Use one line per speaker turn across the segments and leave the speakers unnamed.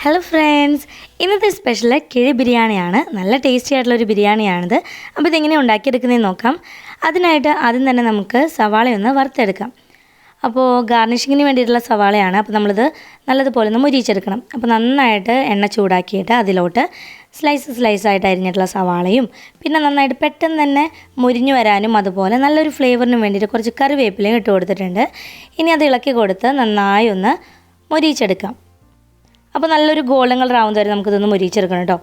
Hello friends, ഇന്നത്തെ special കിഴി ബിരിയാണിയാണ്. നല്ല ടേസ്റ്റി ആയിട്ടുള്ളൊരു ബിരിയാണിയാണിത്. അപ്പോൾ ഇതെങ്ങനെയാണ് ഉണ്ടാക്കിയെടുക്കുന്നതെന്ന് നോക്കാം. അതിനായിട്ട് ആദ്യം തന്നെ നമുക്ക് സവാളയൊന്ന് വറുത്തെടുക്കാം. അപ്പോൾ ഗാർണിഷിങ്ങിന് വേണ്ടിയിട്ടുള്ള സവാളയാണ്. അപ്പോൾ നമ്മളിത് നല്ലതുപോലെ ഒന്ന് മുരിച്ചെടുക്കണം. അപ്പോൾ നന്നായിട്ട് എണ്ണ ചൂടാക്കിയിട്ട് അതിലോട്ട് സ്ലൈസായിട്ട് അരിഞ്ഞിട്ടുള്ള സവാളയും പിന്നെ നന്നായിട്ട് പെട്ടെന്ന് തന്നെ മുരിഞ്ഞു വരാനും അതുപോലെ നല്ലൊരു ഫ്ലേവറിനും വേണ്ടിയിട്ട് കുറച്ച് കറിവേപ്പിലയും ഇട്ട് കൊടുത്തിട്ടുണ്ട്. ഇനി അത് ഇളക്കി കൊടുത്ത് നന്നായി ഒന്ന് മുരിച്ചെടുക്കാം. അപ്പോൾ നല്ലൊരു ഗോൾഡൻ കളർ ആവുന്നത് വരെ നമുക്കിതൊന്ന് മുരിച്ചെടുക്കണം കേട്ടോ.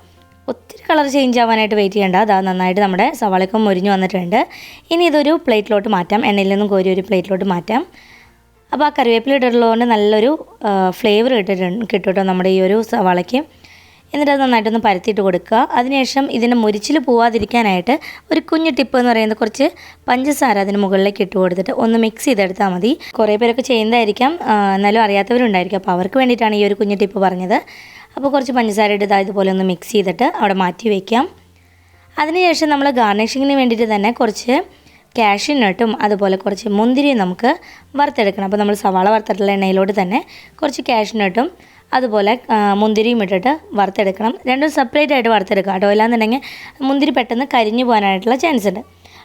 ഒത്തിരി കളർ ചേഞ്ച് ആവാനായിട്ട് വെയിറ്റ് ചെയ്യേണ്ട. അതാ നന്നായിട്ട് നമ്മുടെ സവാളയൊക്കെ മുരിഞ്ഞു വന്നിട്ടുണ്ട്. ഇനി ഇതൊരു പ്ലേറ്റിലോട്ട് മാറ്റാം. എണ്ണയിൽ നിന്നും കോരി ഒരു പ്ലേറ്റിലോട്ട് മാറ്റാം. അപ്പോൾ ആ കറിവേപ്പില ഇട്ടിട്ടുള്ളതുകൊണ്ട് നല്ലൊരു ഫ്ലേവർ കിട്ടും കേട്ടോ നമ്മുടെ ഈ ഒരു സവാളയ്ക്ക്. എന്നിട്ട് അത് നന്നായിട്ടൊന്ന് പരത്തിയിട്ട് കൊടുക്കുക. അതിനുശേഷം ഇതിൻ്റെ മുരിച്ചിൽ പോവാതിരിക്കാനായിട്ട് ഒരു കുഞ്ഞു ടിപ്പ് എന്ന് പറയുന്നത് കുറച്ച് പഞ്ചസാര അതിന് മുകളിലേക്ക് ഇട്ട് കൊടുത്തിട്ട് ഒന്ന് മിക്സ് ചെയ്തെടുത്താൽ മതി. കുറേ പേരൊക്കെ ചെയ്യുന്നതായിരിക്കാം, എന്നാലും അറിയാത്തവരുണ്ടായിരിക്കും. അപ്പോൾ അവർക്ക് വേണ്ടിയിട്ടാണ് ഈ ഒരു കുഞ്ഞു ടിപ്പ് പറഞ്ഞത്. അപ്പോൾ കുറച്ച് പഞ്ചസാര ഇട്ട് ഇതുപോലെ ഒന്ന് മിക്സ് ചെയ്തിട്ട് അവിടെ മാറ്റി വയ്ക്കാം. അതിനുശേഷം നമ്മൾ ഗാർണിഷിങ്ങിന് വേണ്ടിയിട്ട് തന്നെ കുറച്ച് കാഷ്യൂനട്ടും അതുപോലെ കുറച്ച് മുന്തിരിയും നമുക്ക് വറുത്തെടുക്കണം. അപ്പോൾ നമ്മൾ സവാള വറുത്തിട്ടുള്ള എണ്ണയിലോട്ട് തന്നെ കുറച്ച് കാഷ്യൂനട്ടും അതുപോലെ മുന്തിരിയും ഇട്ടിട്ട് വറുത്തെടുക്കണം. രണ്ടും സെപ്പറേറ്റ് ആയിട്ട് വറുത്തെടുക്കുക കേട്ടോ. ഇല്ലാന്നുണ്ടെങ്കിൽ മുന്തിരി പെട്ടെന്ന് കരിഞ്ഞു പോകാനായിട്ടുള്ള ചാൻസ് ഉണ്ട്.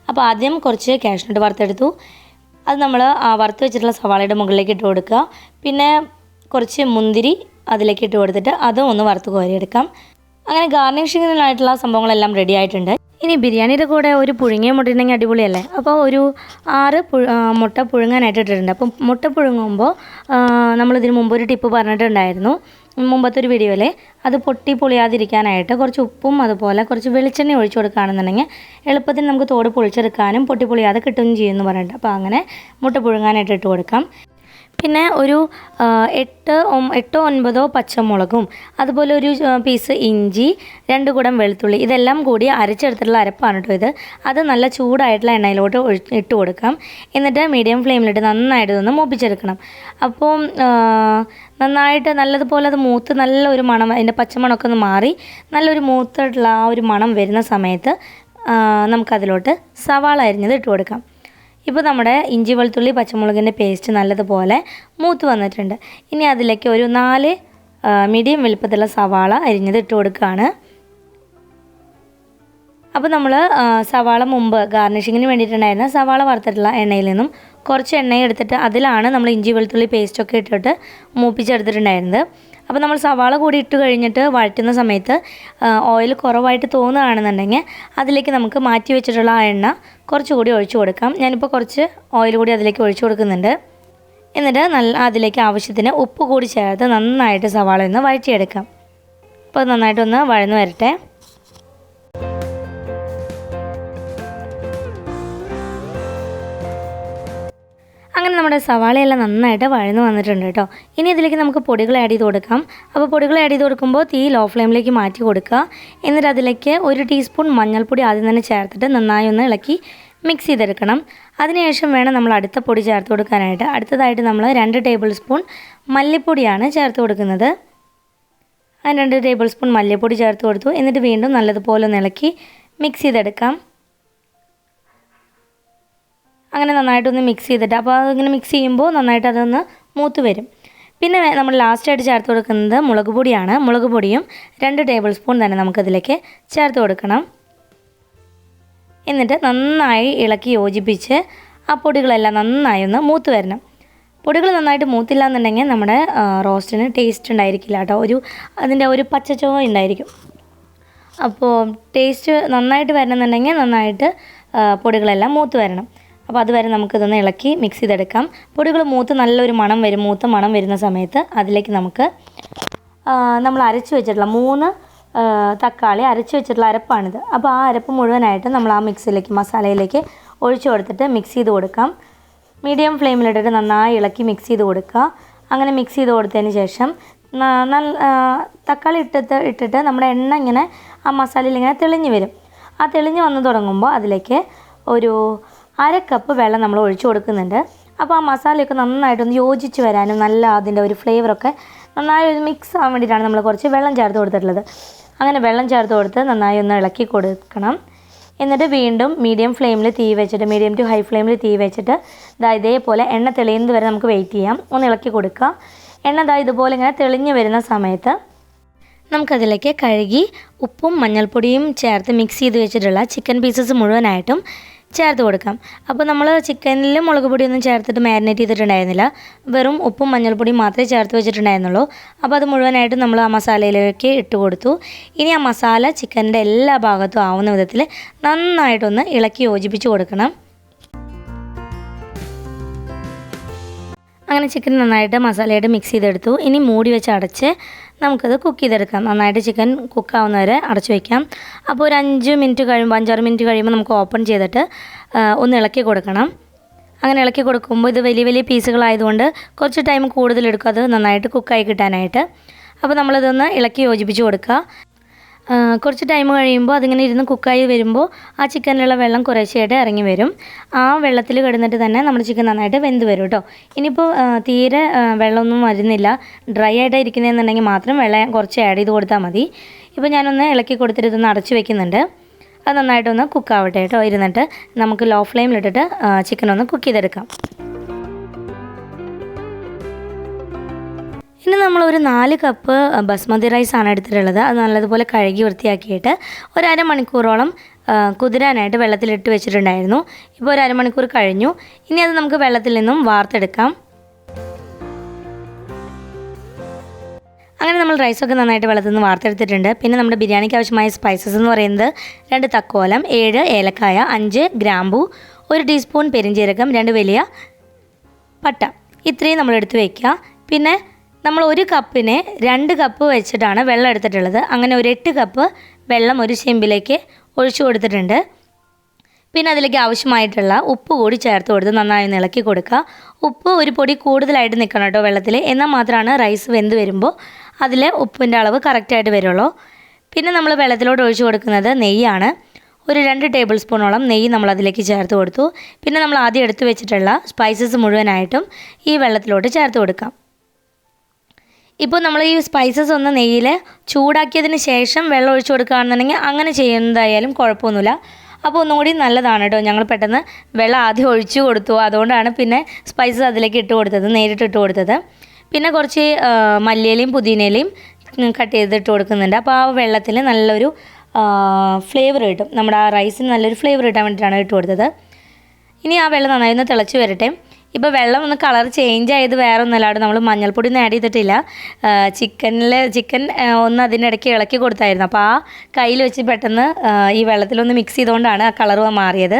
അപ്പോൾ ആദ്യം കുറച്ച് കാഷ്യൂനട്ട് വറുത്തെടുത്തു. അത് നമ്മൾ വറുത്ത് വെച്ചിട്ടുള്ള സവാളയുടെ മുകളിലേക്ക് ഇട്ട് കൊടുക്കുക. പിന്നെ കുറച്ച് മുന്തിരി അതിലേക്ക് ഇട്ട് കൊടുത്തിട്ട് അതും ഒന്ന് വറുത്ത് കോരിയെടുക്കാം. അങ്ങനെ ഗാർണിഷിങ്ങിനായിട്ടുള്ള സംഭവങ്ങളെല്ലാം റെഡി ആയിട്ടുണ്ട്. ഇനി ബിരിയാണിയുടെ കൂടെ ഒരു പുഴുങ്ങിയ മുട്ട ഉണ്ടെങ്കിൽ അടിപൊളിയല്ലേ. അപ്പോൾ ഒരു 6 മുട്ട പുഴുങ്ങാനായിട്ട് ഇട്ടിട്ടുണ്ട്. അപ്പം മുട്ട പുഴുങ്ങുമ്പോൾ നമ്മളിതിന് മുമ്പ് ഒരു ടിപ്പ് പറഞ്ഞിട്ടുണ്ടായിരുന്നു മുമ്പത്തെ ഒരു വീഡിയോയിൽ. അത് പൊളിയാതിരിക്കാനായിട്ട് കുറച്ച് ഉപ്പും അതുപോലെ കുറച്ച് വെളിച്ചെണ്ണ ഒഴിച്ചു കൊടുക്കുകയാണെന്നുണ്ടെങ്കിൽ എളുപ്പത്തിൽ നമുക്ക് തോട് പൊളിച്ചെടുക്കാനും പൊളിയാതെ കിട്ടുകയും ചെയ്യുമെന്ന് പറഞ്ഞിട്ട്. അപ്പോൾ അങ്ങനെ മുട്ട പുഴുങ്ങാനായിട്ട് ഇട്ട് കൊടുക്കാം. പിന്നെ ഒരു 8-9 പച്ചമുളകും അതുപോലെ ഒരു പീസ് ഇഞ്ചി, 2 കുടം വെളുത്തുള്ളി, ഇതെല്ലാം കൂടി അരച്ചെടുത്തിട്ടുള്ള അരപ്പാണ് കേട്ടോ ഇത്. അത് നല്ല ചൂടായിട്ടുള്ള എണ്ണയിലോട്ട് ഇട്ട് കൊടുക്കാം. എന്നിട്ട് മീഡിയം ഫ്ലെയിമിലിട്ട് നന്നായിട്ട് ഒന്ന് മൂപ്പിച്ചെടുക്കണം. അപ്പോൾ നന്നായിട്ട് നല്ലതുപോലെ അത് മൂത്ത് നല്ലൊരു മണം, അതിൻ്റെ പച്ചമണമൊക്കെ ഒന്ന് മാറി നല്ലൊരു മൂത്തിട്ടുള്ള ആ ഒരു മണം വരുന്ന സമയത്ത് നമുക്കതിലോട്ട് സവാള അരിഞ്ഞത് ഇട്ട് കൊടുക്കാം. ഇപ്പോൾ നമ്മുടെ ഇഞ്ചി വെളുത്തുള്ളി പച്ചമുളകിൻ്റെ പേസ്റ്റ് നല്ലതുപോലെ മൂത്ത് വന്നിട്ടുണ്ട്. ഇനി അതിലേക്ക് ഒരു 4 മീഡിയം വലുപ്പത്തിലുള്ള സവാള അരിഞ്ഞത് ഇട്ട് കൊടുക്കുകയാണ്. അപ്പോൾ നമ്മൾ സവാള മുമ്പ് ഗാർണിഷിങ്ങിന് വേണ്ടിയിട്ടുണ്ടായിരുന്ന സവാള വറുത്തിട്ടുള്ള എണ്ണയിൽ നിന്നും കുറച്ച് എണ്ണ എടുത്തിട്ട് അതിലാണ് നമ്മൾ ഇഞ്ചി വെളുത്തുള്ളി പേസ്റ്റൊക്കെ ഇട്ടിട്ട് മൂപ്പിച്ചെടുത്തിട്ടുണ്ടായിരുന്നത്. അപ്പോൾ നമ്മൾ സവാള കൂടി ഇട്ട് കഴിഞ്ഞിട്ട് വഴറ്റുന്ന സമയത്ത് ഓയിൽ കുറവായിട്ട് തോന്നുകയാണെന്നുണ്ടെങ്കിൽ അതിലേക്ക് നമുക്ക് മാറ്റി വെച്ചിട്ടുള്ള ആ എണ്ണ കുറച്ചുകൂടി ഒഴിച്ചു കൊടുക്കാം. ഞാനിപ്പോൾ കുറച്ച് ഓയിൽ കൂടി അതിലേക്ക് ഒഴിച്ചു കൊടുക്കുന്നുണ്ട്. എന്നിട്ട് അതിലേക്ക് ആവശ്യത്തിന് ഉപ്പ് കൂടി ചേർത്ത് നന്നായിട്ട് സവാള ഒന്ന് വഴറ്റിയെടുക്കാം. അപ്പോൾ നന്നായിട്ടൊന്ന് വഴന്നു വരട്ടെ. അങ്ങനെ നമ്മുടെ സവാളയെല്ലാം നന്നായിട്ട് വഴന്നു വന്നിട്ടുണ്ട് കേട്ടോ. ഇനി ഇതിലേക്ക് നമുക്ക് പൊടികൾ ആഡ് ചെയ്ത് കൊടുക്കാം. അപ്പോൾ പൊടികൾ ആഡ് ചെയ്ത് കൊടുക്കുമ്പോൾ തീ ലോ ഫ്ലെയിമിലേക്ക് മാറ്റി കൊടുക്കുക. എന്നിട്ട് അതിലേക്ക് 1 ടീസ്പൂൺ മഞ്ഞൾപ്പൊടി ആദ്യം തന്നെ ചേർത്തിട്ട് നന്നായി ഒന്ന് ഇളക്കി മിക്സ് ചെയ്തെടുക്കണം. അതിനുശേഷം വേണം നമ്മൾ അടുത്ത പൊടി ചേർത്ത് കൊടുക്കാനായിട്ട്. അടുത്തതായിട്ട് നമ്മൾ 2 ടേബിൾ സ്പൂൺ മല്ലിപ്പൊടിയാണ് ചേർത്ത് കൊടുക്കുന്നത്. ആ 2 ടേബിൾ സ്പൂൺ മല്ലിപ്പൊടി ചേർത്ത് കൊടുത്തു. എന്നിട്ട് വീണ്ടും നല്ലതുപോലെ ഒന്ന് ഇളക്കി മിക്സ് ചെയ്തെടുക്കാം. അങ്ങനെ നന്നായിട്ടൊന്ന് മിക്സ് ചെയ്തിട്ട് അപ്പോൾ അതിങ്ങനെ മിക്സ് ചെയ്യുമ്പോൾ നന്നായിട്ട് അതൊന്ന് മൂത്ത് വരും. പിന്നെ നമ്മൾ ലാസ്റ്റായിട്ട് ചേർത്ത് കൊടുക്കുന്നത് മുളക് പൊടിയാണ്. മുളക് പൊടിയും 2 ടേബിൾ സ്പൂൺ തന്നെ നമുക്കതിലേക്ക് ചേർത്ത് കൊടുക്കണം. എന്നിട്ട് നന്നായി ഇളക്കി യോജിപ്പിച്ച് ആ പൊടികളെല്ലാം നന്നായി ഒന്ന് മൂത്ത് വരണം. പൊടികൾ നന്നായിട്ട് മൂത്തില്ല എന്നുണ്ടെങ്കിൽ നമ്മുടെ റോസ്റ്റിന് ടേസ്റ്റ് ഉണ്ടായിരിക്കില്ല കേട്ടോ. അതിൻ്റെ ഒരു പച്ചച്ചുവ ഉണ്ടായിരിക്കും. അപ്പോൾ ടേസ്റ്റ് നന്നായിട്ട് വരണമെന്നുണ്ടെങ്കിൽ നന്നായിട്ട് പൊടികളെല്ലാം മൂത്ത് വരണം. അപ്പോൾ അതുവരെ നമുക്കിതൊന്ന് ഇളക്കി മിക്സ് ചെയ്തെടുക്കാം. പൊടികൾ മൂത്ത് നല്ലൊരു മണം വരും. മൂത്ത മണം വരുന്ന സമയത്ത് അതിലേക്ക് നമുക്ക് നമ്മൾ അരച്ച് വെച്ചിട്ടുള്ള 3 തക്കാളി അരച്ച് വെച്ചിട്ടുള്ള അരപ്പാണിത്. അപ്പോൾ ആ അരപ്പ് മുഴുവനായിട്ട് നമ്മൾ ആ മസാലയിലേക്ക് ഒഴിച്ചു കൊടുത്തിട്ട് മിക്സ് ചെയ്ത് കൊടുക്കാം. മീഡിയം ഫ്ലെയിമിലിട്ടിട്ട് നന്നായി ഇളക്കി മിക്സ് ചെയ്ത് കൊടുക്കുക. അങ്ങനെ മിക്സ് ചെയ്ത് കൊടുത്തതിന് ശേഷം തക്കാളി ഇട്ടിട്ട് നമ്മുടെ എണ്ണ ഇങ്ങനെ ആ മസാലയിൽ ഇങ്ങനെ തെളിഞ്ഞ് വരും. ആ തെളിഞ്ഞ് വന്ന് തുടങ്ങുമ്പോൾ അതിലേക്ക് ഒരു 1/2 കപ്പ് വെള്ളം നമ്മൾ ഒഴിച്ചു കൊടുക്കുന്നുണ്ട്. അപ്പോൾ ആ മസാലയൊക്കെ നന്നായിട്ടൊന്ന് യോജിച്ച് വരാനും നല്ല അതിൻ്റെ ഒരു ഫ്ലേവറൊക്കെ നന്നായി ഒരു മിക്സ് ആവാൻ വേണ്ടിയിട്ടാണ് നമ്മൾ കുറച്ച് വെള്ളം ചേർത്ത് കൊടുത്തിട്ടുള്ളത്. അങ്ങനെ വെള്ളം ചേർത്ത് കൊടുത്ത് നന്നായി ഒന്ന് ഇളക്കി കൊടുക്കണം. എന്നിട്ട് വീണ്ടും മീഡിയം ടു ഹൈ ഫ്ലെയിമിൽ തീ വെച്ചിട്ട് ഇതേപോലെ എണ്ണ തെളിയുന്നത് വരെ നമുക്ക് വെയിറ്റ് ചെയ്യാം. ഒന്ന് ഇളക്കി കൊടുക്കുക. എണ്ണ ഇതുപോലെ ഇങ്ങനെ തെളിഞ്ഞ് വരുന്ന സമയത്ത് നമുക്കതിലേക്ക് കഴുകി ഉപ്പും മഞ്ഞൾപ്പൊടിയും ചേർത്ത് മിക്സ് ചെയ്ത് വെച്ചിട്ടുള്ള ചിക്കൻ പീസസ് മുഴുവനായിട്ടും ചേർത്ത് കൊടുക്കാം. അപ്പോൾ നമ്മൾ ചിക്കനിൽ മുളക് പൊടിയൊന്നും ചേർത്തിട്ട് മാരിനേറ്റ് ചെയ്തിട്ടുണ്ടായിരുന്നില്ല, വെറും ഉപ്പും മഞ്ഞൾപ്പൊടിയും മാത്രമേ ചേർത്ത് വെച്ചിട്ടുണ്ടായിരുന്നുള്ളൂ. അപ്പോൾ അത് മുഴുവനായിട്ടും നമ്മൾ ആ മസാലയിലേക്ക് ഇട്ട് കൊടുത്തു. ഇനി ആ മസാല ചിക്കൻ്റെ എല്ലാ ഭാഗത്തും ആവുന്ന വിധത്തിൽ നന്നായിട്ടൊന്ന് ഇളക്കി യോജിപ്പിച്ച് കൊടുക്കണം. അങ്ങനെ ചിക്കൻ നന്നായിട്ട് മസാലയായിട്ട് മിക്സ് ചെയ്തെടുത്തു. ഇനി മൂടി വെച്ച് അടച്ച് നമുക്കത് കുക്ക് ചെയ്തെടുക്കാം. നന്നായിട്ട് ചിക്കൻ കുക്കാവുന്നവരെ അടച്ചു വയ്ക്കാം. അപ്പോൾ ഒരു 5-6 മിനിറ്റ് കഴിയുമ്പോൾ നമുക്ക് ഓപ്പൺ ചെയ്തിട്ട് ഒന്ന് ഇളക്കി കൊടുക്കണം. അങ്ങനെ ഇളക്കി കൊടുക്കുമ്പോൾ ഇത് വലിയ വലിയ പീസുകളായതുകൊണ്ട് കുറച്ച് ടൈം കൂടുതലെടുക്കും അത് നന്നായിട്ട് കുക്കായി കിട്ടാനായിട്ട്. അപ്പോൾ നമ്മളിതൊന്ന് ഇളക്കി യോജിപ്പിച്ച് കൊടുക്കുക. കുറച്ച് ടൈം കഴിയുമ്പോൾ അതിങ്ങനെ ഇരുന്ന് കുക്കായി വരുമ്പോൾ ആ ചിക്കനിലുള്ള വെള്ളം കുറേശ്ശെയായിട്ട് ഇറങ്ങി വരും. ആ വെള്ളത്തിൽ കിടന്നിട്ട് തന്നെ നമ്മുടെ ചിക്കൻ നന്നായിട്ട് വെന്ത് വരും കേട്ടോ. ഇനിയിപ്പോൾ തീരെ വെള്ളമൊന്നും വരുന്നില്ല, ഡ്രൈ ആയിട്ട് ഇരിക്കുന്നതെന്നുണ്ടെങ്കിൽ മാത്രം വെള്ളം കുറച്ച് ആഡ് ചെയ്ത് കൊടുത്താൽ മതി. ഇപ്പോൾ ഞാനൊന്ന് ഇളക്കി കൊടുത്തിട്ട് ഇതൊന്ന് അടച്ചു വെക്കുന്നുണ്ട്. അത് നന്നായിട്ടൊന്ന് കുക്കാവട്ടെ കേട്ടോ. ഇരുന്നിട്ട് നമുക്ക് ലോ ഫ്ലെയിമിലിട്ടിട്ട് ചിക്കനൊന്ന് കുക്ക് ചെയ്തെടുക്കാം. ഇനി നമ്മളൊരു 4 കപ്പ് ബസ്മതി റൈസാണ് എടുത്തിട്ടുള്ളത്. അത് നല്ലതുപോലെ കഴുകി വൃത്തിയാക്കിയിട്ട് ഒരു അരമണിക്കൂറോളം കുതിരാനായിട്ട് വെള്ളത്തിലിട്ട് വെച്ചിട്ടുണ്ടായിരുന്നു. ഇപ്പോൾ ഒരു അരമണിക്കൂർ കഴിഞ്ഞു. ഇനി അത് നമുക്ക് വെള്ളത്തിൽ നിന്നും വാർത്തെടുക്കാം. അങ്ങനെ നമ്മൾ റൈസൊക്കെ നന്നായിട്ട് വെള്ളത്തിൽ നിന്ന് വാർത്തെടുത്തിട്ടുണ്ട്. പിന്നെ നമ്മുടെ ബിരിയാണിക്ക് ആവശ്യമായ സ്പൈസസ് എന്ന് പറയുന്നത് 2 തക്കോലം, 7 ഏലക്കായ, 5 ഗ്രാമ്പൂ, 1 ടീസ്പൂൺ പെരിഞ്ജീരകം, 2 വലിയ പട്ട, ഇത്രയും നമ്മൾ എടുത്ത് വയ്ക്കുക. പിന്നെ നമ്മൾ 1 കപ്പിന് 2 കപ്പ് വെച്ചിട്ടാണ് വെള്ളം എടുത്തിട്ടുള്ളത്. അങ്ങനെ ഒരു 8 കപ്പ് വെള്ളം ഒരു ചെമ്പിലേക്ക് ഒഴിച്ചു കൊടുത്തിട്ടുണ്ട്. പിന്നെ അതിലേക്ക് ആവശ്യമായിട്ടുള്ള ഉപ്പ് കൂടി ചേർത്ത് കൊടുത്ത് നന്നായി ഇളക്കി കൊടുക്കുക. ഉപ്പ് ഒരു പൊടി കൂടുതലായിട്ട് നിൽക്കണം കേട്ടോ വെള്ളത്തിൽ, എന്നാൽ മാത്രമാണ് റൈസ് വെന്ത് വരുമ്പോൾ അതിൽ ഉപ്പിൻ്റെ അളവ് കറക്റ്റായിട്ട് വരുള്ളൂ. പിന്നെ നമ്മൾ വെള്ളത്തിലോട്ട് ഒഴിച്ചു കൊടുക്കുന്നത് നെയ്യാണ്. ഒരു 2 ടേബിൾ സ്പൂണോളം നെയ്യ് നമ്മൾ അതിലേക്ക് ചേർത്ത് കൊടുത്തു. പിന്നെ നമ്മൾ ആദ്യം എടുത്തു വെച്ചിട്ടുള്ള സ്പൈസസ് മുഴുവനായിട്ടും ഈ വെള്ളത്തിലോട്ട് ചേർത്ത് കൊടുക്കാം. ഇപ്പോൾ നമ്മൾ ഈ സ്പൈസസ് ഒന്ന് നെയ്യിൽ ചൂടാക്കിയതിന് ശേഷം വെള്ളം ഒഴിച്ചു കൊടുക്കുകയാണെന്നുണ്ടെങ്കിൽ അങ്ങനെ ചെയ്യുന്നതായാലും കുഴപ്പമൊന്നുമില്ല. അപ്പോൾ ഒന്നുകൂടി നല്ലതാണ് കേട്ടോ. ഞങ്ങൾ പെട്ടെന്ന് വെള്ളം ആദ്യം ഒഴിച്ചു കൊടുത്തു, അതുകൊണ്ടാണ് പിന്നെ സ്പൈസസ് അതിലേക്ക് ഇട്ട് കൊടുത്തത്, നേരിട്ട് ഇട്ട് കൊടുത്തത്. പിന്നെ കുറച്ച് മല്ലിയിലയും പുതിനയിലയും കട്ട് ചെയ്തിട്ട് കൊടുക്കുന്നുണ്ട്. അപ്പോൾ ആ വെള്ളത്തിൽ നല്ലൊരു ഫ്ലേവർ കിട്ടും, നമ്മുടെ ആ റൈസിന് നല്ലൊരു ഫ്ലേവർ കിട്ടാൻ വേണ്ടിയിട്ടാണ് ഇട്ട് കൊടുത്തത്. ഇനി ആ വെള്ളം നന്നായി ഒന്ന് തിളച്ച് വരട്ടെ. ഇപ്പോൾ വെള്ളം ഒന്ന് കളർ ചേഞ്ച് ആയത് വേറെ ഒന്നല്ലാണ്ട് നമ്മൾ മഞ്ഞൾപ്പൊടി ഒന്നും ആഡ് ചെയ്തിട്ടില്ല. ചിക്കൻ ഒന്ന് അതിനിടയ്ക്ക് ഇളക്കി കൊടുത്തായിരുന്നു. അപ്പോൾ ആ കയ്യിൽ വെച്ച് പെട്ടെന്ന് ഈ വെള്ളത്തിലൊന്ന് മിക്സ് ചെയ്തുകൊണ്ടാണ് ആ കളർ മാറിയത്.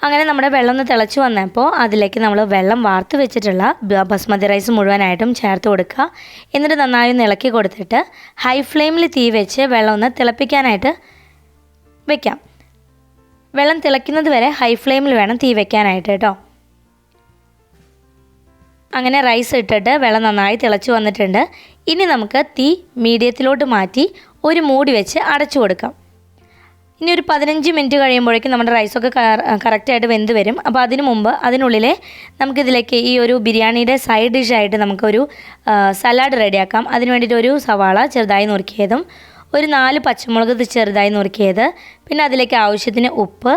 അങ്ങനെ നമ്മുടെ വെള്ളം ഒന്ന് തിളച്ച് വന്നപ്പോൾ അതിലേക്ക് നമ്മൾ വെള്ളം വാർത്ത് വെച്ചിട്ടുള്ള ബസ്മതി റൈസ് മുഴുവനായിട്ടും ചേർത്ത് കൊടുക്കുക. എന്നിട്ട് നന്നായി ഒന്ന് ഇളക്കി കൊടുത്തിട്ട് ഹൈ ഫ്ലെയിമിൽ തീ വെച്ച് വെള്ളം ഒന്ന് തിളപ്പിക്കാനായിട്ട് വെക്കാം. വെള്ളം തിളയ്ക്കുന്നത് വരെ ഹൈ ഫ്ലെയിമിൽ വേണം തീ വെക്കാനായിട്ട് കേട്ടോ. അങ്ങനെ റൈസ് ഇട്ടിട്ട് വെള്ളം നന്നായി തിളച്ച് വന്നിട്ടുണ്ട്. ഇനി നമുക്ക് തീ മീഡിയത്തിലോട്ട് മാറ്റി ഒരു മൂടി വെച്ച് അടച്ചു കൊടുക്കാം. ഇനി ഒരു 15 മിനിറ്റ് കഴിയുമ്പോഴേക്കും നമ്മുടെ റൈസൊക്കെ കറക്റ്റായിട്ട് വെന്ത് വരും. അപ്പോൾ അതിന് മുമ്പ് അതിനുള്ളിൽ നമുക്കിതിലേക്ക് ഈ ഒരു ബിരിയാണിയുടെ സൈഡ് ഡിഷായിട്ട് നമുക്കൊരു സലാഡ് റെഡിയാക്കാം. അതിന് വേണ്ടിയിട്ട് ഒരു സവാള ചെറുതായി നുറുക്കിയതും, ഒരു 4 പച്ചമുളക് ചെറുതായി നുറുക്കിയത്, പിന്നെ അതിലേക്ക് ആവശ്യത്തിന് ഉപ്പ്,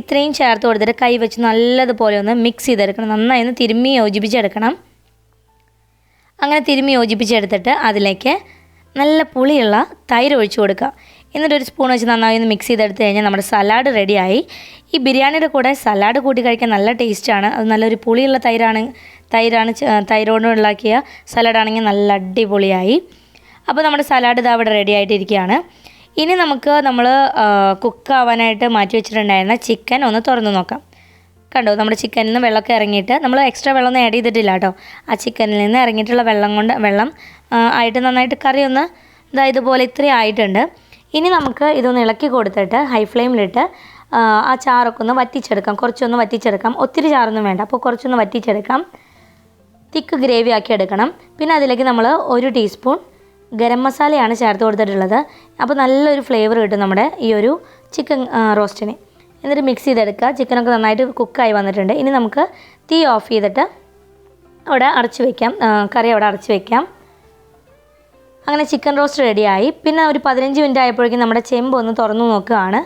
ഇത്രയും ചേർത്ത് കൊടുത്തിട്ട് കൈ വെച്ച് നല്ലതുപോലെ ഒന്ന് മിക്സ് ചെയ്തെടുക്കണം. നന്നായി ഒന്ന് തിരുമ്മി യോജിപ്പിച്ചെടുക്കണം. അങ്ങനെ തിരുമ്മി യോജിപ്പിച്ചെടുത്തിട്ട് അതിലേക്ക് നല്ല പുളിയുള്ള തൈര് ഒഴിച്ചു കൊടുക്കുക. എന്നിട്ട് ഒരു സ്പൂൺ വെച്ച് നന്നായി ഒന്ന് മിക്സ് ചെയ്തെടുത്ത് കഴിഞ്ഞാൽ നമ്മുടെ സലാഡ് റെഡിയായി. ഈ ബിരിയാണിയുടെ കൂടെ സലാഡ് കൂട്ടി കഴിക്കാൻ നല്ല ടേസ്റ്റാണ്. അത് നല്ലൊരു പുളിയുള്ള തൈരോട് ഉണ്ടാക്കിയ സലാഡാണെങ്കിൽ നല്ല അടിപൊളിയായി. അപ്പോൾ നമ്മുടെ സലാഡ് ഇതാ അവിടെ റെഡി ആയിട്ടിരിക്കുകയാണ്. ഇനി നമുക്ക് നമ്മൾ കുക്കാവാനായിട്ട് മാറ്റി വെച്ചിട്ടുണ്ടായിരുന്ന ചിക്കൻ ഒന്ന് തുറന്ന് നോക്കാം. കണ്ടോ, നമ്മുടെ ചിക്കനിൽ നിന്ന് വെള്ളമൊക്കെ ഇറങ്ങിയിട്ട് നമ്മൾ എക്സ്ട്രാ വെള്ളമൊന്നും ആഡ് ചെയ്തിട്ടില്ല കേട്ടോ. ആ ചിക്കനിൽ നിന്ന് ഇറങ്ങിയിട്ടുള്ള വെള്ളം ആയിട്ട് നന്നായിട്ട് കറി ഒന്ന് ഇതുപോലെ ഇത്രയും ആയിട്ടുണ്ട്. ഇനി നമുക്ക് ഇതൊന്ന് ഇളക്കി കൊടുത്തിട്ട് ഹൈ ഫ്ലെയിമിലിട്ട് ആ ചാറൊക്കെ ഒന്ന് വറ്റിച്ചെടുക്കാം. കുറച്ചൊന്ന് വറ്റിച്ചെടുക്കാം, ഒത്തിരി ചാറൊന്നും വേണ്ട. അപ്പോൾ കുറച്ചൊന്ന് വറ്റിച്ചെടുക്കാം. തിക്ക് ഗ്രേവി ആക്കി എടുക്കണം. പിന്നെ അതിലേക്ക് നമ്മൾ 1 ടീസ്പൂൺ ഗരം മസാലയാണ് ചേർത്ത് കൊടുത്തിട്ടുള്ളത്. അപ്പോൾ നല്ലൊരു ഫ്ലേവർ കിട്ടും നമ്മുടെ ഈ ഒരു ചിക്കൻ റോസ്റ്റിന്. എന്നിട്ട് മിക്സ് ചെയ്തെടുക്കുക. ചിക്കനൊക്കെ നന്നായിട്ട് കുക്കായി വന്നിട്ടുണ്ട്. ഇനി നമുക്ക് തീ ഓഫ് ചെയ്തിട്ട് അവിടെ അടച്ച് വയ്ക്കാം, കറി അവിടെ അടച്ച് വയ്ക്കാം. അങ്ങനെ ചിക്കൻ റോസ്റ്റ് റെഡിയായി. പിന്നെ ഒരു 15 മിനിറ്റ് ആയപ്പോഴേക്കും നമ്മുടെ ചെമ്പ് ഒന്ന് തുറന്നു നോക്കുകയാണ്.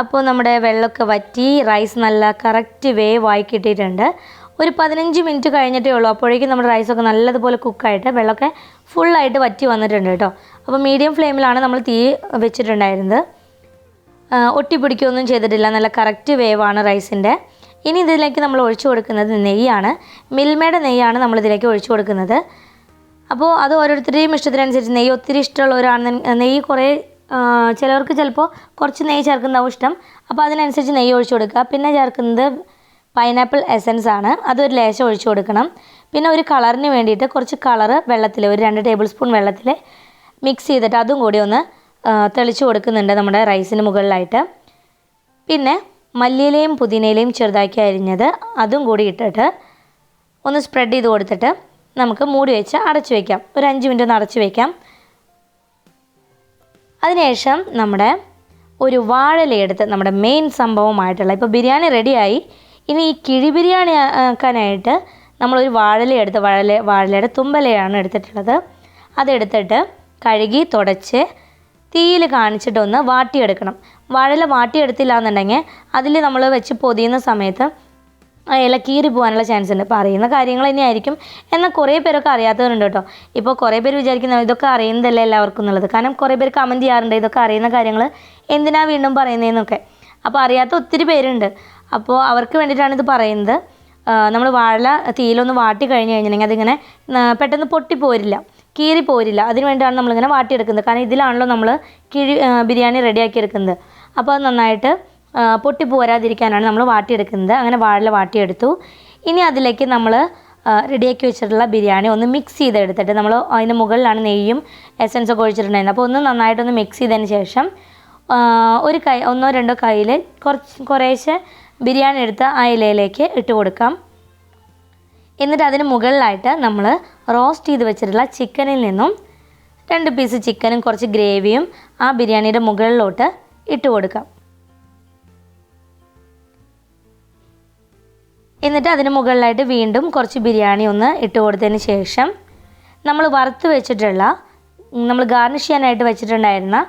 അപ്പോൾ നമ്മുടെ വെള്ളമൊക്കെ വറ്റി റൈസ് നല്ല കറക്റ്റ് വേവായി കിട്ടിയിട്ടുണ്ട്. ഒരു 15 മിനിറ്റ് കഴിഞ്ഞിട്ടേ ഉള്ളൂ. അപ്പോഴേക്കും നമ്മുടെ റൈസൊക്കെ നല്ലതുപോലെ കുക്കായിട്ട് വെള്ളമൊക്കെ ഫുള്ളായിട്ട് വറ്റി വന്നിട്ടുണ്ട് കേട്ടോ. അപ്പോൾ മീഡിയം ഫ്ലെയിമിലാണ് നമ്മൾ തീ വെച്ചിട്ടുണ്ടായിരുന്നത്. ഒട്ടിപ്പിടിക്കുകയൊന്നും ചെയ്തിട്ടില്ല. നല്ല കറക്റ്റ് വേവാണ് റൈസിൻ്റെ. ഇനി ഇതിലേക്ക് നമ്മൾ ഒഴിച്ചു കൊടുക്കുന്നത് നെയ്യാണ്. മിൽമയുടെ നെയ്യാണ് നമ്മളിതിലേക്ക് ഒഴിച്ചു കൊടുക്കുന്നത്. അപ്പോൾ അത് ഓരോരുത്തരുടെയും ഇഷ്ടത്തിനനുസരിച്ച് നെയ്യ് ഒത്തിരി ഇഷ്ടമുള്ളവരാണെന്ന് നെയ്യ് കുറേ ചിലവർക്ക് ചിലപ്പോൾ കുറച്ച് നെയ്യ് ചേർക്കുന്നതാവും ഇഷ്ടം. അപ്പോൾ അതിനനുസരിച്ച് നെയ്യ് ഒഴിച്ചു കൊടുക്കുക. പിന്നെ ചേർക്കുന്നത് പൈനാപ്പിൾ എസൻസ് ആണ്. അതൊരു ലേശം ഒഴിച്ചു കൊടുക്കണം. പിന്നെ ഒരു കളറിന് വേണ്ടിയിട്ട് കുറച്ച് കളറ് വെള്ളത്തിൽ ഒരു 2 ടേബിൾ സ്പൂൺ വെള്ളത്തിൽ മിക്സ് ചെയ്തിട്ട് അതും കൂടി ഒന്ന് തെളിച്ച് കൊടുക്കുന്നുണ്ട് നമ്മുടെ റൈസിന് മുകളിലായിട്ട്. പിന്നെ മല്ലിയിലയും പുതിനയിലയും ചെറുതാക്കി അരിഞ്ഞത് അതും കൂടി ഇട്ടിട്ട് ഒന്ന് സ്പ്രെഡ് ചെയ്ത് കൊടുത്തിട്ട് നമുക്ക് മൂടി വെച്ച് അടച്ചു വയ്ക്കാം. ഒരു 5 മിനിറ്റ് ഒന്ന് അടച്ചു വയ്ക്കാം. അതിനുശേഷം നമ്മുടെ ഒരു വാഴയിലയെടുത്ത് നമ്മുടെ മെയിൻ സംഭവമായിട്ടുള്ള ഇപ്പോൾ ബിരിയാണി റെഡിയായി. ഇനി ഈ കിഴി ബിരിയാണി ആക്കാനായിട്ട് നമ്മളൊരു വാഴയിലയെടുത്ത് വാഴയിലയുടെ തുമ്പലയാണ് എടുത്തിട്ടുള്ളത്. അതെടുത്തിട്ട് കഴുകി തുടച്ച് തീയിൽ കാണിച്ചിട്ടൊന്ന് വാട്ടിയെടുക്കണം. വാഴയില വാട്ടിയെടുത്തില്ല എന്നുണ്ടെങ്കിൽ അതിൽ നമ്മൾ വെച്ച് പൊതിയുന്ന സമയത്ത് ആ ഇല കീറി പോകാനുള്ള ചാൻസ് ഉണ്ട്. അപ്പോൾ അറിയുന്ന കാര്യങ്ങൾ തന്നെയായിരിക്കും. എന്നാൽ കുറേ പേരൊക്കെ അറിയാത്തവരുണ്ട് കേട്ടോ. ഇപ്പോൾ കുറേ പേര് വിചാരിക്കുന്നത് ഇതൊക്കെ അറിയുന്നതല്ലേ എല്ലാവർക്കും എന്നുള്ളത്. കാരണം കുറേ പേര് കമൻറ്റ് ചെയ്യാറുണ്ട് ഇതൊക്കെ അറിയുന്ന കാര്യങ്ങൾ എന്തിനാ വീണ്ടും പറയുന്നതെന്നൊക്കെ. അപ്പോൾ അറിയാത്ത ഒത്തിരി പേരുണ്ട്. അപ്പോൾ അവർക്ക് വേണ്ടിയിട്ടാണ് ഇത് പറയുന്നത്. നമ്മൾ വാഴ തീയിലൊന്ന് വാട്ടി കഴിഞ്ഞ് കഴിഞ്ഞിട്ടുണ്ടെങ്കിൽ അതിങ്ങനെ പെട്ടെന്ന് പൊട്ടിപ്പോരില്ല, കീറി പോരില്ല. അതിന് വേണ്ടിയാണ് നമ്മളിങ്ങനെ വാട്ടിയെടുക്കുന്നത്. കാരണം ഇതിലാണല്ലോ നമ്മൾ ബിരിയാണി റെഡിയാക്കി എടുക്കുന്നത്. അപ്പോൾ അത് നന്നായിട്ട് പൊട്ടിപ്പോരാതിരിക്കാനാണ് നമ്മൾ വാട്ടിയെടുക്കുന്നത്. അങ്ങനെ വാഴ വാട്ടിയെടുത്തു. ഇനി അതിലേക്ക് നമ്മൾ റെഡിയാക്കി വെച്ചിട്ടുള്ള ബിരിയാണി ഒന്ന് മിക്സ് ചെയ്തെടുത്തിട്ട് നമ്മൾ അതിൻ്റെ മുകളിലാണ് നെയ്യും എസൻസൊക്കെ ഒഴിച്ചിട്ടുണ്ടായിരുന്നത്. അപ്പോൾ ഒന്ന് നന്നായിട്ടൊന്ന് മിക്സ് ചെയ്തതിന് ശേഷം ഒരു കൈ 1-2 കയ്യിൽ കുറേശ്ശെ ബിരിയാണി എടുത്ത് ആ ഇലയിലേക്ക് ഇട്ട് കൊടുക്കാം. എന്നിട്ട് അതിന് മുകളിലായിട്ട് നമ്മൾ റോസ്റ്റ് ചെയ്ത് വെച്ചിട്ടുള്ള ചിക്കനിൽ നിന്നും 2 പീസ് ചിക്കനും കുറച്ച് ഗ്രേവിയും ആ ബിരിയാണിയുടെ മുകളിലോട്ട് ഇട്ട് കൊടുക്കാം. എന്നിട്ട് അതിന് മുകളിലായിട്ട് വീണ്ടും കുറച്ച് ബിരിയാണി ഒന്ന് ഇട്ട് കൊടുത്തതിന് ശേഷം നമ്മൾ വറുത്ത് വെച്ചിട്ടുള്ള നമ്മൾ ഗാർണിഷ് ചെയ്യാനായിട്ട് വെച്ചിട്ടുണ്ടായിരുന്ന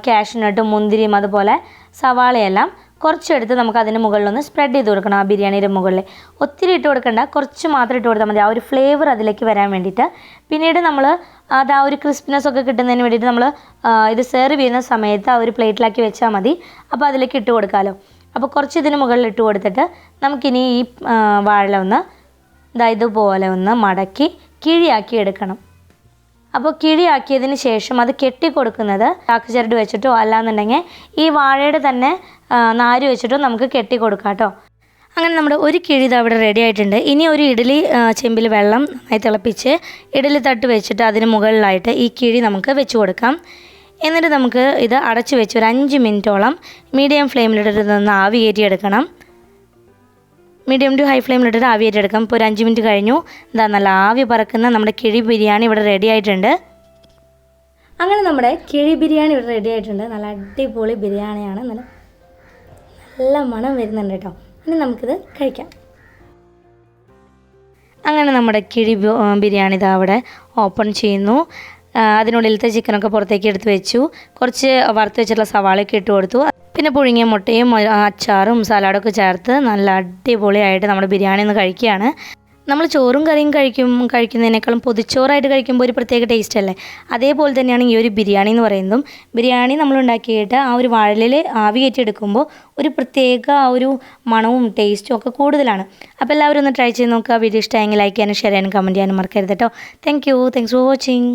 കാഷ്യൂനട്ടും മുന്തിരിയും അതുപോലെ സവാളയെല്ലാം കുറച്ചെടുത്ത് നമുക്ക് അതിന് മുകളിലൊന്ന് സ്പ്രെഡ് ചെയ്ത് കൊടുക്കണം. ആ ബിരിയാണിയുടെ മുകളിൽ ഒത്തിരി ഇട്ട് കൊടുക്കണ്ട, കുറച്ച് മാത്രം ഇട്ട് കൊടുത്താൽ മതി. ആ ഒരു ഫ്ലേവർ അതിലേക്ക് വരാൻ വേണ്ടിയിട്ട്. പിന്നീട് നമ്മൾ അത് ആ ഒരു ക്രിസ്പിനെസ് ഒക്കെ കിട്ടുന്നതിന് വേണ്ടിയിട്ട് നമ്മൾ ഇത് സെർവ് ചെയ്യുന്ന സമയത്ത് ആ ഒരു പ്ലേറ്റിലാക്കി വെച്ചാൽ മതി. അപ്പോൾ അതിലേക്ക് ഇട്ട് കൊടുക്കാമല്ലോ. അപ്പോൾ കുറച്ച് ഇതിന് മുകളിൽ ഇട്ട് കൊടുത്തിട്ട് നമുക്കിനി ഈ വാഴ ഒന്ന് ഇതുപോലെ ഒന്ന് മടക്കി കിഴിയാക്കി എടുക്കണം. അപ്പോൾ കിഴിയാക്കിയതിന് ശേഷം അത് കെട്ടിക്കൊടുക്കുന്നത് ചാക്കുചരട് വെച്ചിട്ടോ അല്ലാന്നുണ്ടെങ്കിൽ ഈ വാഴയുടെ തന്നെ നാര് വെച്ചിട്ടോ നമുക്ക് കെട്ടിക്കൊടുക്കാം കേട്ടോ. അങ്ങനെ നമ്മുടെ ഒരു കിഴി ഇത് അവിടെ റെഡി ആയിട്ടുണ്ട്. ഇനി ഒരു ഇഡ്ഡലി ചെമ്പിൽ വെള്ളം നന്നായി തിളപ്പിച്ച് ഇഡ്ഡലി തട്ട് വെച്ചിട്ട് അതിന് മുകളിലായിട്ട് ഈ കിഴി നമുക്ക് വെച്ച് കൊടുക്കാം. എന്നിട്ട് നമുക്ക് ഇത് അടച്ചു വെച്ച് ഒരു 5 മിനിറ്റോളം മീഡിയം ഫ്ലെയിമിലിട്ടിട്ട് നിന്ന് ആവി കയറ്റിയെടുക്കണം. മീഡിയം ടു ഹൈ ഫ്ലെയിമിലിട്ടിട്ട് ആവി കയറ്റിയെടുക്കാം. ഇപ്പോൾ ഒരു 5 മിനിറ്റ് കഴിഞ്ഞു. ഇതാ നല്ല ആവി പറക്കുന്ന നമ്മുടെ കിഴി ബിരിയാണി ഇവിടെ റെഡി ആയിട്ടുണ്ട്. അങ്ങനെ നമ്മുടെ കിഴി ബിരിയാണി ഇവിടെ റെഡി ആയിട്ടുണ്ട്. നല്ല അടിപൊളി ബിരിയാണിയാണ്. നല്ല മണം വരുന്നുണ്ട് കേട്ടോ. ഇനി നമുക്കിത് കഴിക്കാം. അങ്ങനെ നമ്മുടെ കിഴി ബിരിയാണി ഇതാ അവിടെ ഓപ്പൺ ചെയ്യുന്നു. അതിനുള്ളിലത്തെ ചിക്കനൊക്കെ പുറത്തേക്ക് എടുത്ത് വെച്ചു. കുറച്ച് വറുത്ത് വെച്ചിട്ടുള്ള സവാളയൊക്കെ ഇട്ട് കൊടുത്തു. പിന്നെ പുഴുങ്ങിയ മുട്ടയും അച്ചാറും സലാഡൊക്കെ ചേർത്ത് നല്ല അടിപൊളിയായിട്ട് നമ്മുടെ ബിരിയാണി ഒന്ന് കഴിക്കുകയാണ്. നമ്മൾ ചോറും കറിയും കഴിക്കുന്നതിനേക്കാളും പൊതിച്ചോറായിട്ട് കഴിക്കുമ്പോൾ ഒരു പ്രത്യേക ടേസ്റ്റ് അല്ലേ. അതേപോലെ തന്നെയാണ് ഈ ഒരു ബിരിയാണി എന്ന് പറയുന്നതും. ബിരിയാണി നമ്മൾ ഉണ്ടാക്കിയിട്ട് ആ ഒരു വാഴയിൽ ആവി കയറ്റിയെടുക്കുമ്പോൾ ഒരു പ്രത്യേക ആ ഒരു മണവും ടേസ്റ്റും ഒക്കെ കൂടുതലാണ്. അപ്പോൾ എല്ലാവരും ഒന്ന് ട്രൈ ചെയ്ത് നോക്കുക. വീഡിയോ ഇഷ്ടമായെങ്കിൽ ലൈക്ക് ചെയ്യാനും ഷെയർ ചെയ്യാനും കമൻറ്റ് ചെയ്യാനും മറക്കരുത് കേട്ടോ. Thanks for watching.